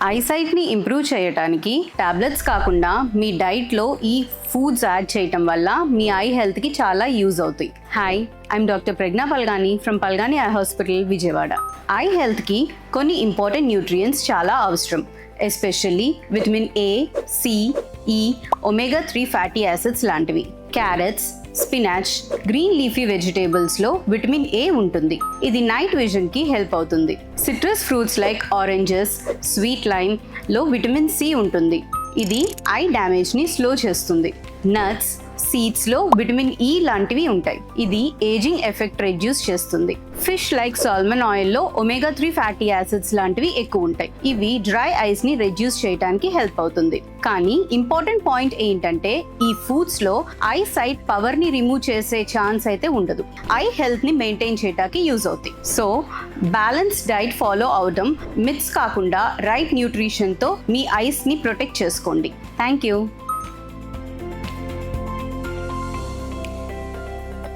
ఐసైట్ని improve చేయడానికి tablets కాకుండా మీ డైట్లో ఈ ఫుడ్స్ యాడ్ చేయటం వల్ల మీ ఐ హెల్త్కి చాలా యూజ్ అవుతాయి. Hi, I'm doctor Pragna Palgani from Palgani eye hospital, Vijayawada. Eye హెల్త్కి కొన్ని ఇంపార్టెంట్ న్యూట్రియంట్స్ చాలా అవసరం, especially vitamin A, C, E, omega-3 fatty acids లాంటివి. క్యారెట్స్, స్పినాచ్, గ్రీన్ లీఫీ వెజిటేబుల్స్లో విటమిన్ ఏ ఉంటుంది. ఇది నైట్ విజన్కి హెల్ప్ అవుతుంది. Citrus fruits like oranges, sweet లైమ్లో విటమిన్ సి ఉంటుంది. ఇది ఐ డ్యామేజ్ని స్లో చేస్తుంది. నట్స్, సీడ్స్లో విటమిన్ ఈ లాంటివి ఉంటాయి. ఇది ఏజింగ్ ఎఫెక్ట్ రెడ్యూస్ చేస్తుంది. ఫిష్ లైక్ సాల్మన్ ఆయిల్లో omega-3 ఫ్యాటీ యాసిడ్స్ లాంటివి ఎక్కువ ఉంటాయి. ఇవి డ్రై ఐస్ని రెడ్యూస్ చేయడానికి హెల్ప్ అవుతుంది. కానీ ఇంపార్టెంట్ పాయింట్ ఏంటంటే ఈ ఫుడ్స్లో ఐ సైట్ పవర్ని రిమూవ్ చేసే ఛాన్స్ అయితే ఉండదు. ఐ హెల్త్ని మెయింటైన్ చేయడానికి యూజ్ అవుతాయి. సో బ్యాలెన్స్ డైట్ ఫాలో అవడం, మిత్స్ కాకుండా రైట్ న్యూట్రిషన్తో మీ ఐస్ని ప్రొటెక్ట్ చేసుకోండి. Thank you.